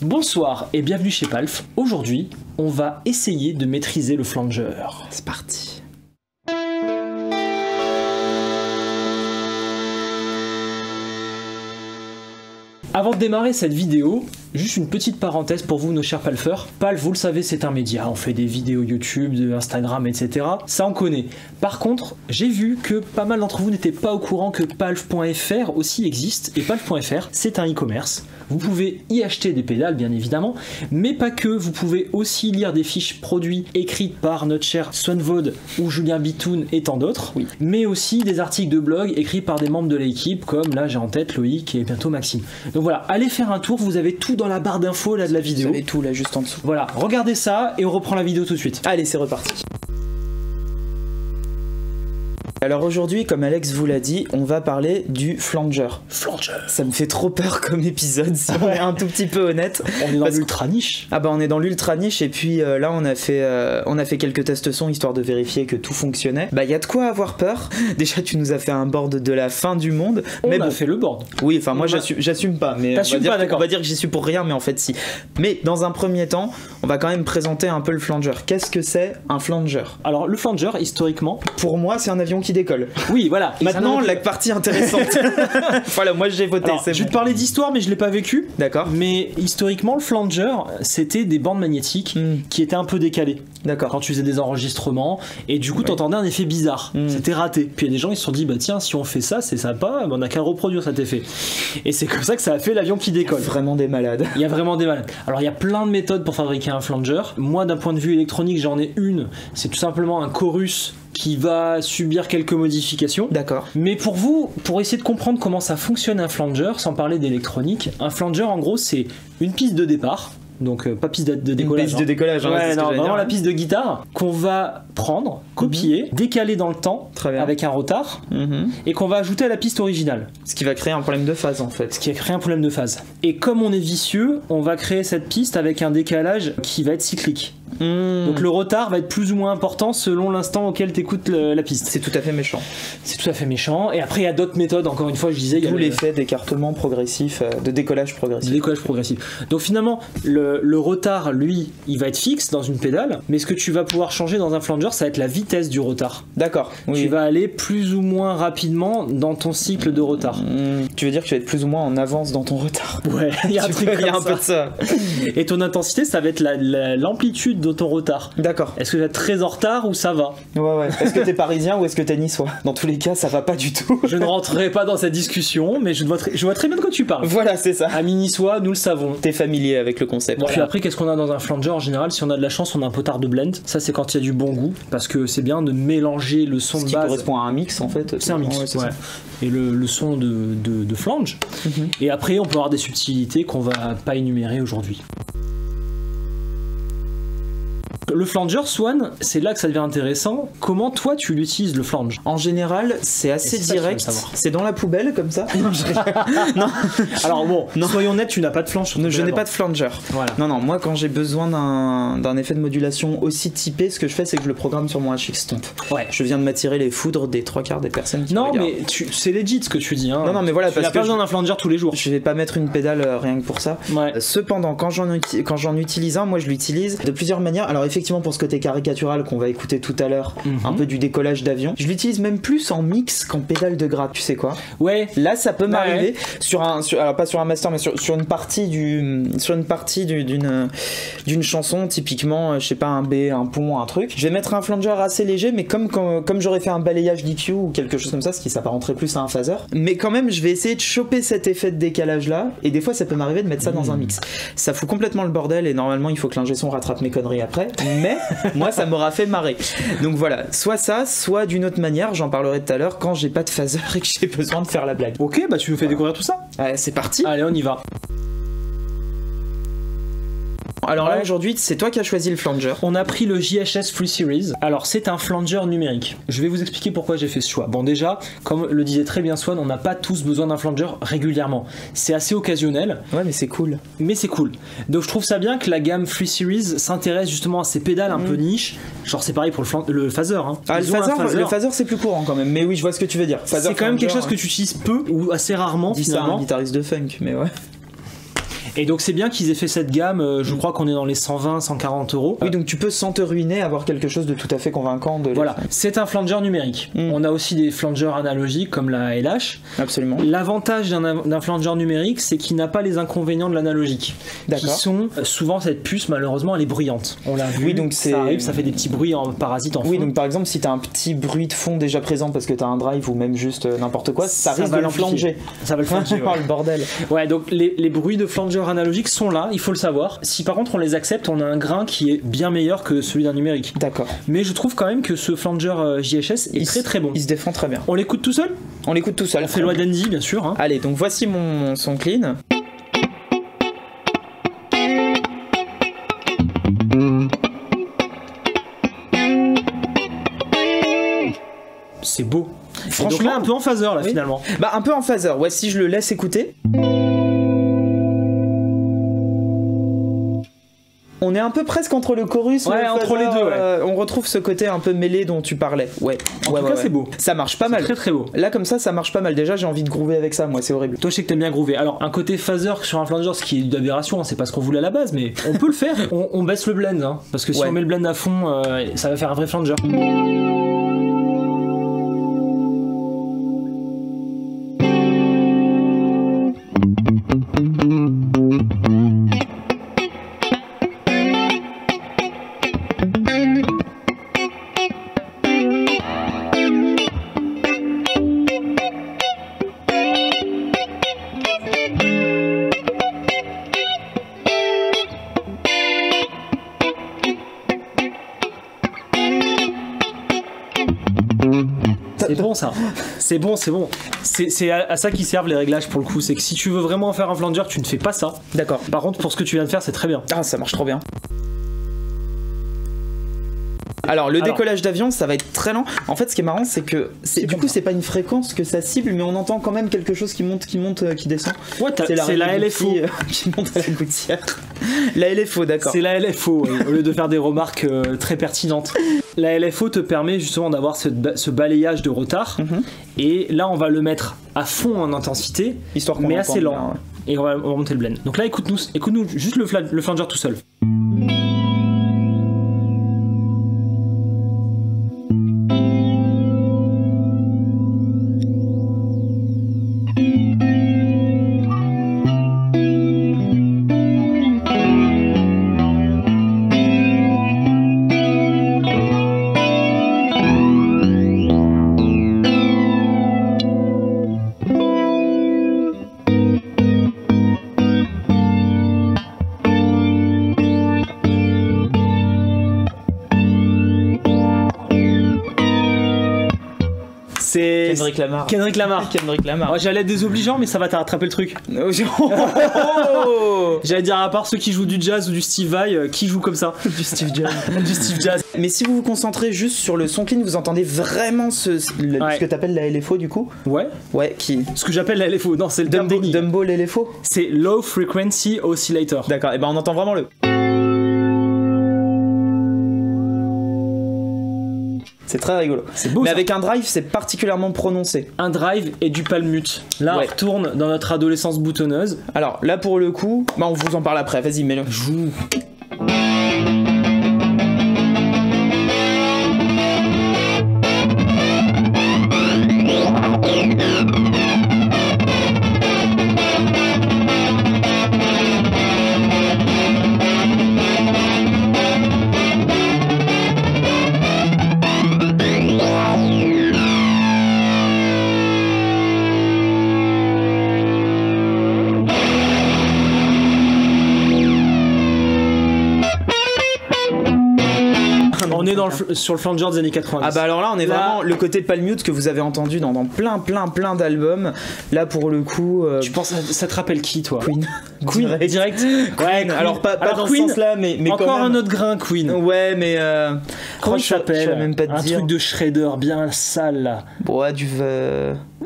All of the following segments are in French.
Bonsoir et bienvenue chez Palf. Aujourd'hui, on va essayer de maîtriser le flanger. C'est parti. Avant de démarrer cette vidéo, juste une petite parenthèse pour vous, nos chers palfeurs. Palf, vous le savez, c'est un média. On fait des vidéos YouTube, de Instagram, etc. Ça, on connaît. Par contre, j'ai vu que pas mal d'entre vous n'étaient pas au courant que palf.fr aussi existe. Et palf.fr, c'est un e-commerce. Vous pouvez y acheter des pédales, bien évidemment, mais pas que. Vous pouvez aussi lire des fiches produits écrites par notre cher Swanvod ou Julien Bitoun et tant d'autres. Oui. Mais aussi des articles de blog écrits par des membres de l'équipe, comme là, j'ai en tête Loïc et bientôt Maxime. Donc voilà, allez faire un tour, vous avez tout dans la barre d'infos là de la vidéo. Vous avez tout là juste en dessous. Voilà, regardez ça et on reprend la vidéo tout de suite. Allez, c'est reparti. Alors aujourd'hui, comme Alex vous l'a dit, on va parler du flanger. Flanger. Ça me fait trop peur comme épisode, si on est un tout petit peu honnête. On est dans l'ultra niche. Ah bah on est dans l'ultra niche et puis là on a fait quelques tests son histoire de vérifier que tout fonctionnait. Bah y a de quoi avoir peur. Déjà tu nous as fait un board de la fin du monde. On mais a bon. fait le board. Oui, enfin moi j'assume pas, mais on va dire que j'y suis pour rien, mais en fait si. Mais dans un premier temps, on va quand même présenter un peu le flanger. Qu'est-ce que c'est un flanger? Alors le flanger, historiquement, pour moi c'est un avion qui décolle. Oui, voilà. Maintenant, la partie intéressante. Voilà, moi j'ai voté. Alors, je vais te parler d'histoire, mais je l'ai pas vécu. D'accord. Mais historiquement, le flanger, c'était des bandes magnétiques qui étaient un peu décalées. D'accord. Quand tu faisais des enregistrements, et du coup, t'entendais un effet bizarre. C'était raté. Puis il y a des gens qui se sont dit, bah tiens, si on fait ça, c'est sympa, on a qu'à reproduire cet effet. Et c'est comme ça que ça a fait l'avion qui décolle. Vraiment des malades. Il y a vraiment des malades. Alors il y a plein de méthodes pour fabriquer un flanger. Moi, d'un point de vue électronique, j'en ai une. C'est tout simplement un chorus qui va subir quelques modifications. D'accord. Mais pour vous, pour essayer de comprendre comment ça fonctionne un flanger, sans parler d'électronique, un flanger en gros c'est une piste de départ, donc pas piste de décollage. Une piste de décollage, ouais, non, vraiment la piste de guitare qu'on va prendre, copier, décaler dans le temps avec un retard et qu'on va ajouter à la piste originale. Ce qui va créer un problème de phase en fait. Ce qui va créer un problème de phase. Et comme on est vicieux, on va créer cette piste avec un décalage qui va être cyclique. Donc le retard va être plus ou moins important selon l'instant auquel tu écoutes la piste. C'est tout à fait méchant. C'est tout à fait méchant. Et après il y a d'autres méthodes, encore une fois je disais. D'où l'effet d'écartement progressif, de décollage progressif. De décollage progressif. Donc finalement le retard lui il va être fixe dans une pédale, mais ce que tu vas pouvoir changer dans un flanger ça va être la vitesse du retard. D'accord. Oui. Tu vas aller plus ou moins rapidement dans ton cycle de retard. Tu veux dire que tu vas être plus ou moins en avance dans ton retard. Ouais, il y a un peu de ça. Et ton intensité ça va être l'amplitude de ton retard. D'accord. Est-ce que tu vas être très en retard ou ça va? Ouais. Est-ce que t'es parisien ou est-ce que t'es niçois? Dans tous les cas, ça va pas du tout. Je ne rentrerai pas dans cette discussion, mais je vois très bien de quoi tu parles. Voilà, c'est ça. Amis niçois, nous le savons. T'es familier avec le concept. Bon, puis après, qu'est-ce qu'on a dans un flanger en général? Si on a de la chance, on a un potard de blend. Ça, c'est quand il y a du bon goût, parce que c'est bien de mélanger le son de base. Ce qui correspond à un mix en fait. C'est un mix, ouais. Et le son de flange. Et après, on peut avoir des subtilités qu'on va pas énumérer aujourd'hui. Le flanger, Swan, c'est là que ça devient intéressant. Comment toi tu l'utilises le flange? En général, c'est assez direct. C'est dans la poubelle comme ça? Non. Alors bon, soyons honnêtes, tu n'as pas de flange. Je n'ai pas de flanger. Voilà. Non, moi quand j'ai besoin d'un effet de modulation aussi typé, ce que je fais c'est que je le programme sur mon HX Stomp. Ouais. Je viens de m'attirer les foudres des 3/4 des personnes qui regardent. Non, mais c'est legit ce que tu dis. Hein. Non, mais voilà, tu n'as pas besoin d'un flanger tous les jours. Je vais pas mettre une pédale rien que pour ça. Ouais. Cependant, quand j'en utilise un, moi je l'utilise de plusieurs manières. Alors effectivement, pour ce côté caricatural qu'on va écouter tout à l'heure, un peu du décollage d'avion, je l'utilise même plus en mix qu'en pédale de gratte, tu sais quoi? Ouais. Là, ça peut m'arriver alors pas sur un master, mais sur une partie d'une chanson, typiquement, je sais pas, un B, un pont, un truc. Je vais mettre un flanger assez léger, mais comme j'aurais fait un balayage d'EQ ou quelque chose comme ça, ce qui s'apparenterait plus à un phaser. Mais quand même, je vais essayer de choper cet effet de décalage là, et des fois, ça peut m'arriver de mettre ça dans un mix. Ça fout complètement le bordel, et normalement, il faut que l'ingé son rattrape mes conneries après. Mais moi ça m'aura fait marrer. Donc voilà, soit ça, soit d'une autre manière, j'en parlerai tout à l'heure quand j'ai pas de phaser et que j'ai besoin de faire la blague. Ok, bah tu nous fais découvrir tout ça. Ouais, c'est parti. Allez, on y va. Alors là aujourd'hui c'est toi qui as choisi le flanger. On a pris le JHS Free Series. Alors c'est un flanger numérique. Je vais vous expliquer pourquoi j'ai fait ce choix. Bon déjà, comme le disait très bien Swan, on n'a pas tous besoin d'un flanger régulièrement. C'est assez occasionnel. Ouais mais c'est cool. Donc je trouve ça bien que la gamme Free Series s'intéresse justement à ces pédales un peu niche. Genre c'est pareil pour le phaser. Hein. Ah, le phaser c'est plus courant quand même. Mais oui je vois ce que tu veux dire. C'est quand même quelque chose que tu utilises peu ou assez rarement finalement. Un guitariste de funk mais ouais. Et donc c'est bien qu'ils aient fait cette gamme, je crois qu'on est dans les 120, 140 euros. Oui, donc tu peux sans te ruiner avoir quelque chose de tout à fait convaincant. Voilà, c'est un flanger numérique. On a aussi des flangers analogiques comme la LH. Absolument. L'avantage d'un flanger numérique, c'est qu'il n'a pas les inconvénients de l'analogique. Qui sont souvent cette puce, malheureusement, elle est bruyante. On l'a vu, oui, donc ça arrive, ça fait des petits bruits en parasites en fond. Oui, donc par exemple, si tu as un petit bruit de fond déjà présent parce que tu as un drive ou même juste n'importe quoi, ça risque de le flanger. Ça va le flanger. Oh, le bordel. Ouais, donc les bruits de flanger analogique sont là, il faut le savoir. Si par contre on les accepte, on a un grain qui est bien meilleur que celui d'un numérique. D'accord. Mais je trouve quand même que ce flanger JHS est très très bon. Il se défend très bien. On l'écoute tout seul? On l'écoute tout seul. On fait loi d'Andy, bien sûr. Hein. Allez, donc voici mon son clean. C'est beau. Franchement, donc là, un peu en phaser là finalement. Bah un peu en phaser. Ouais, si je le laisse écouter. On est un peu presque entre le chorus, ouais, entre les deux. Ouais. On retrouve ce côté un peu mêlé dont tu parlais. Ouais. En tout cas, c'est beau. Ça marche pas mal. Très très beau. Là comme ça marche pas mal. Déjà, j'ai envie de groover avec ça. Moi, c'est horrible. Toi, je sais que t'aimes bien groover. Alors, un côté phaser sur un flanger, ce qui est d'aberration, hein, c'est pas ce qu'on voulait à la base, mais on peut le faire. On baisse le blend, hein, parce que si on met le blend à fond, ça va faire un vrai flanger. C'est bon ça, c'est bon, c'est bon. C'est à ça qui servent les réglages pour le coup, c'est que si tu veux vraiment faire un flanger, tu ne fais pas ça. D'accord. Par contre, pour ce que tu viens de faire, c'est très bien. Ah, ça marche trop bien. Alors le décollage d'avion, ça va être très lent. En fait, ce qui est marrant, c'est que du coup, c'est pas une fréquence que ça cible, mais on entend quand même quelque chose qui monte, qui descend. Ouais, c'est la LFO qui monte à la gouttière. La LFO, d'accord. C'est la LFO, au lieu de faire des remarques très pertinentes. La LFO te permet justement d'avoir ce balayage de retard. Et là, on va le mettre à fond en intensité, histoire qu'on mais assez lent. Bien, ouais. Et on va monter le blend. Donc là, écoute-nous juste le flanger tout seul. C'est Kendrick Lamar. Ouais, j'allais être désobligeant, mais ça va t'attraper le truc. J'allais dire, à part ceux qui jouent du jazz ou du Steve Vai, qui joue comme ça? Du Steve Jazz. Du Steve Jazz. Mais si vous vous concentrez juste sur le son clean, vous entendez vraiment ce que t'appelles la LFO du coup? Ouais. Ouais, qui? Ce que j'appelle la LFO. Non, c'est le Dumbo LFO? C'est Low Frequency Oscillator. D'accord, et ben on entend vraiment le. C'est très rigolo. C'est beau. Mais ça. avec un drive, c'est particulièrement prononcé. Un drive et du palm mute. Là, on retourne dans notre adolescence boutonneuse. Alors là, pour le coup, bah, on vous en parle après. Vas-y, mets-le. Joue. On est sur le flanger des années 90. Ah bah alors là on est vraiment le côté de palm mute que vous avez entendu dans plein d'albums. Là pour le coup tu penses ça te rappelle qui toi? Queen direct. Ouais, alors pas dans Queen, ce sens là mais encore quand même. un autre grain Queen. Ouais mais comment il s'appelle? même pas te un dire. truc de shredder bien sale là. Ouais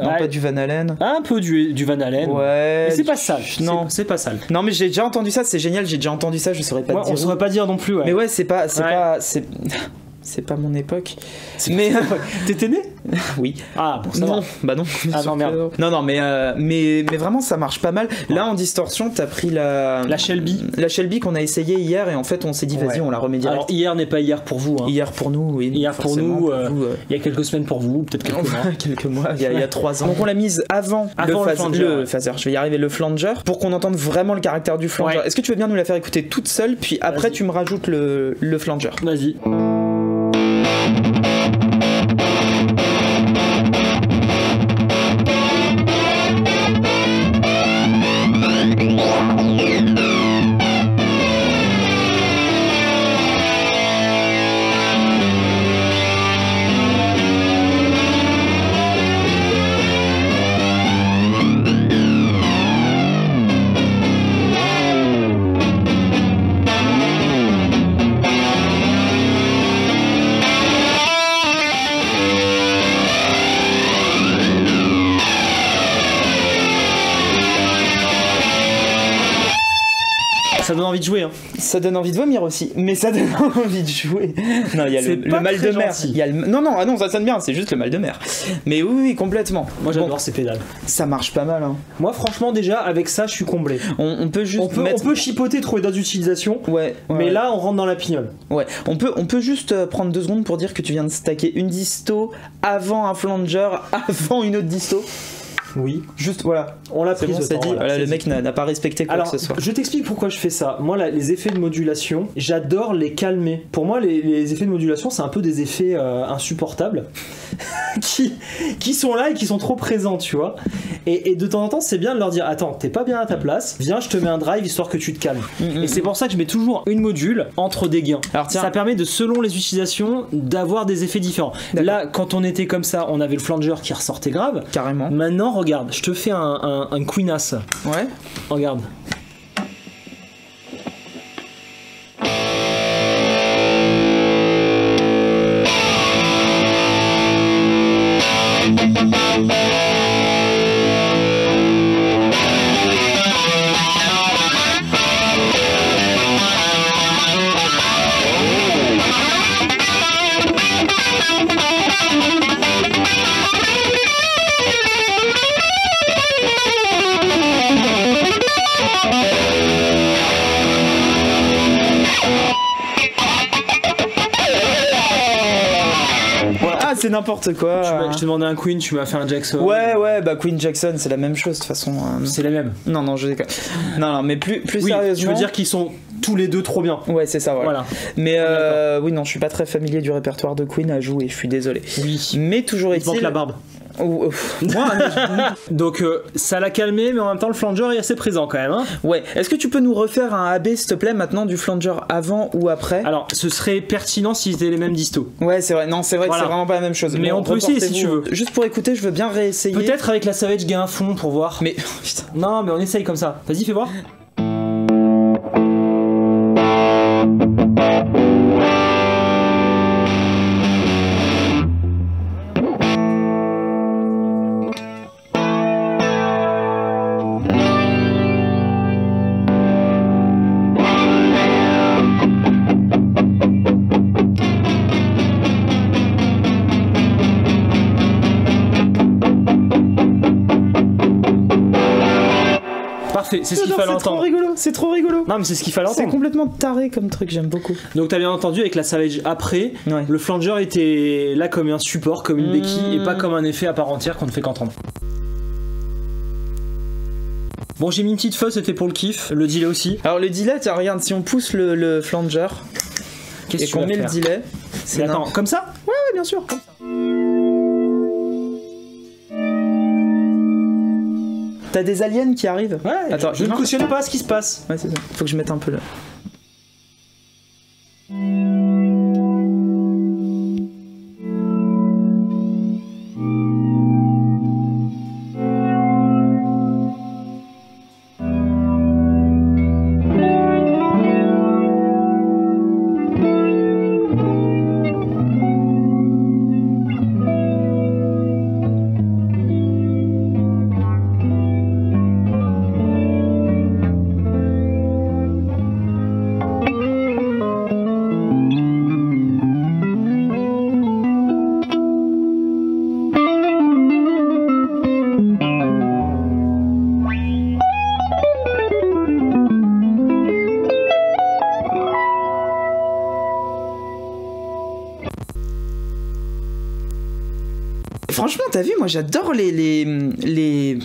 non pas du Van Halen. Un peu du Van Halen. Ouais. Mais c'est pas sale. Non, c'est pas sale. Non mais j'ai déjà entendu ça, c'est génial, j'ai déjà entendu ça, je saurais pas te dire. On saurait pas dire non plus. Ouais. Mais ouais, c'est pas c'est pas mon époque. Mais t'étais né? Oui. Ah bon, ça Non, va. bah non. Ah non, merde. Non, mais vraiment ça marche pas mal. Là en distorsion, t'as pris La Shelby. La Shelby qu'on a essayé hier et en fait on s'est dit vas-y, on la remet direct. Alors hier n'est pas hier pour vous. Hein. Hier pour nous, oui. Hier pour forcément, nous, vous, il y a quelques semaines pour vous, peut-être quelques mois. quelques mois, il y a 3 ans. Donc on l'a mise avant le phaser. Je vais y arriver, le flanger, pour qu'on entende vraiment le caractère du flanger. Ouais. Est-ce que tu veux bien nous la faire écouter toute seule, puis après tu me rajoutes le flanger? Vas-y. Ça donne envie de jouer, hein. Ça donne envie de vomir aussi, mais ça donne envie de jouer. Non, il y a le mal de mer. Il y a non, ça sonne bien, c'est juste le mal de mer. Mais oui, complètement. Moi j'adore ces pédales. Ça marche pas mal, hein. Moi franchement déjà avec ça je suis comblé. On peut juste on peut chipoter, trouver d'autres utilisations. Ouais. Mais là on rentre dans la pignole. Ouais. On peut juste prendre 2 secondes pour dire que tu viens de stacker une disto avant un flanger, avant une autre disto. Oui. Juste voilà. On l'a pris, bon, ça dit. Voilà, le mec n'a pas respecté quoi Alors, que ce soit. je t'explique pourquoi je fais ça. Moi, les effets de modulation, j'adore les calmer. Pour moi, les effets de modulation, c'est un peu des effets insupportables qui sont là et qui sont trop présents, tu vois. Et de temps en temps, c'est bien de leur dire attends, t'es pas bien à ta place, viens, je te mets un drive histoire que tu te calmes. Et c'est pour ça que je mets toujours une module entre des gains. Alors, tiens, ça permet de, selon les utilisations, d'avoir des effets différents. Là, quand on était comme ça, on avait le flanger qui ressortait grave. Carrément. Maintenant, regarde, je te fais un Queen As. Ouais. Regarde. C'est n'importe quoi. Je t'ai demandé un Queen, tu m'as fait un Jackson. Ouais, bah Queen Jackson, c'est la même chose de toute façon. C'est la même. Non, je déconne. Non, mais plus oui, sérieusement. Je veux dire qu'ils sont tous les deux trop bien. Ouais, c'est ça, voilà. Mais oui, non, je suis pas très familier du répertoire de Queen à jouer, je suis désolé. Oui. Mais toujours est-il. Il manque la barbe. Donc ça l'a calmé, mais en même temps le flanger est assez présent quand même, hein. Ouais. Est-ce que tu peux nous refaire un AB s'il te plaît maintenant du flanger avant ou après? Alors ce serait pertinent si c'était les mêmes distos. Ouais, c'est vrai. Non, c'est vrai que c'est vraiment pas la même chose. Mais on peut essayer si tu veux. Juste pour écouter, je veux bien réessayer. Peut-être avec la Savage gain à fond pour voir. Mais putain. Non, mais on essaye comme ça. Vas-y, fais voir. C'est ce qu'il fallait entendre. C'est trop rigolo. Non, mais c'est ce qu'il fallait entendre. C'est complètement taré comme truc, j'aime beaucoup. Donc t'as bien entendu avec la Savage après, le flanger était là comme un support, comme une béquille et pas comme un effet à part entière qu'on ne fait qu'entendre. Bon, j'ai mis une petite fuzz, c'était pour le kiff. Le delay aussi. Alors le delay, tiens, regarde, si on pousse le flanger et qu'on met le delay, c'est attends, comme ça? Ouais, bien sûr, comme ça. T'as des aliens qui arrivent. Ouais, attends, je ne cautionne pas ce qui se passe. Ouais, c'est ça. Faut que je mette un peu là. franchement, t'as vu, moi j'adore les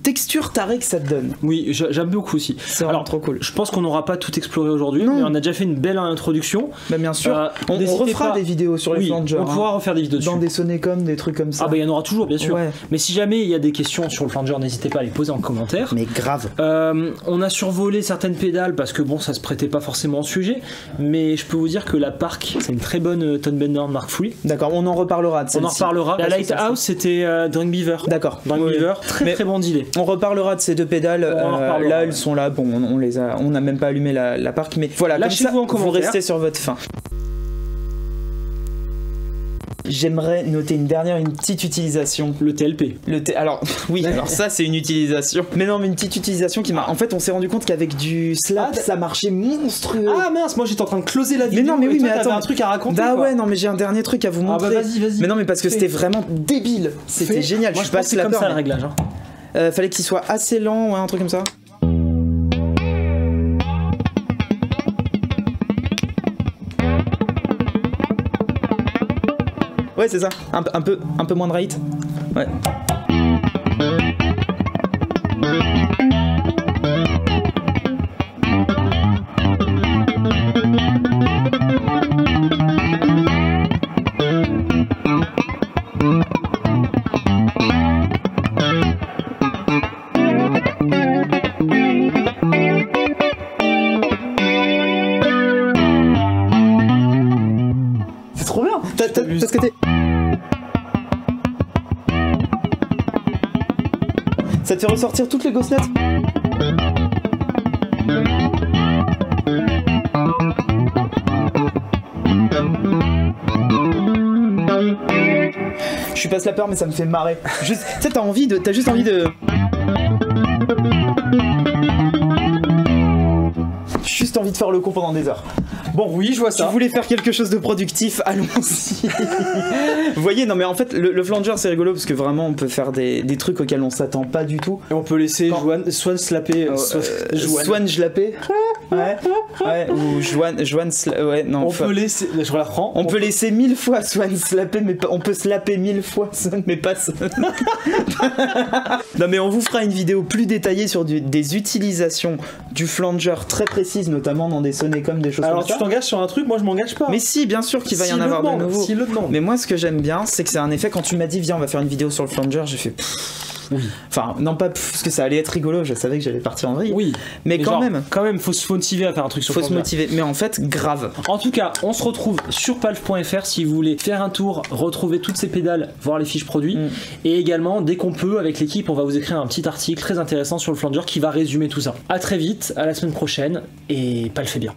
textures tarées que ça te donne. Oui, j'aime beaucoup aussi. C'est vraiment trop cool. Je pense qu'on n'aura pas tout exploré aujourd'hui, mais on a déjà fait une belle introduction. Bah bien sûr, on refera des vidéos sur les flangers. On pourra refaire des vidéos dessus. Dans des Sonecom, des trucs comme ça. Ah bah il y en aura toujours, bien sûr. Ouais. Mais si jamais il y a des questions sur le flanger, n'hésitez pas à les poser en commentaire. Mais grave. On a survolé certaines pédales parce que bon, ça se prêtait pas forcément au sujet, mais je peux vous dire que la Park, c'est une très bonne Tone Bender Mark III. D'accord, on en reparlera de celle-ci. On en reparlera. La Lighthouse, c'était Drunk Beaver. D'accord. Drunk Beaver, très bon dealer. On reparlera de ces deux pédales. Là, elles sont là. Bon, on n'a même pas allumé la Park, mais voilà. Lâchez-vous en commentaire. Vous restez sur votre faim. J'aimerais noter une petite utilisation. Le TLP. Alors, oui, alors ça c'est une utilisation. Mais non, mais une petite utilisation qui m'a... En fait, on s'est rendu compte qu'avec du slap, ça marchait monstrueux. Ah mince, moi j'étais en train de closer la vidéo. Mais non, mais oui, mais attends. un truc à raconter. Ah ouais, non, mais j'ai un dernier truc à vous montrer. Ah bah vas-y. Mais non, mais parce que c'était vraiment débile. C'était génial. Moi je pense que c'est comme ça le réglage. Fallait qu'il soit assez lent, ouais, un truc comme ça. Ouais, c'est ça. Un peu moins de rate. Ouais. C'est trop bien. Parce que t'es... Ça te fait ressortir toutes les ghost notes. Je suis pas slapper mais ça me fait marrer. Tu sais, t'as juste envie de... Juste envie de faire le con pendant des heures. Bon, oui, je vois ça. Si vous voulez faire quelque chose de productif, allons-y. Vous voyez, non mais en fait, le flanger c'est rigolo parce que vraiment on peut faire des trucs auxquels on s'attend pas du tout. Et on peut laisser Swan slapper. Swan slapper. Ouais, ou Joanne ouais, non. On peut laisser. Je la reprends. On peut laisser 1000 fois Swan slapper, mais on peut slapper 1000 fois Swan, mais pas Swan. Non mais on vous fera une vidéo plus détaillée sur des utilisations du flanger très précises, notamment dans des Sonecom, des choses comme ça. Alors tu t'engages sur un truc, moi je m'engage pas. Mais si, bien sûr qu'il va y en avoir de nouveaux. Si le demande. Mais moi ce que j'aime bien, c'est que c'est un effet, quand tu m'as dit viens on va faire une vidéo sur le flanger, j'ai fait oui. Enfin, non pas parce que ça allait être rigolo, je savais que j'allais partir en vrille. Oui. Mais quand même, faut se motiver à faire un truc sur le flanger. Faut se motiver, mais en fait, grave. En tout cas, on se retrouve sur palf.fr si vous voulez faire un tour, retrouver toutes ces pédales, voir les fiches produits. Et également, dès qu'on peut, avec l'équipe, on va vous écrire un petit article très intéressant sur le flanger qui va résumer tout ça. À très vite, à la semaine prochaine, et palfez bien.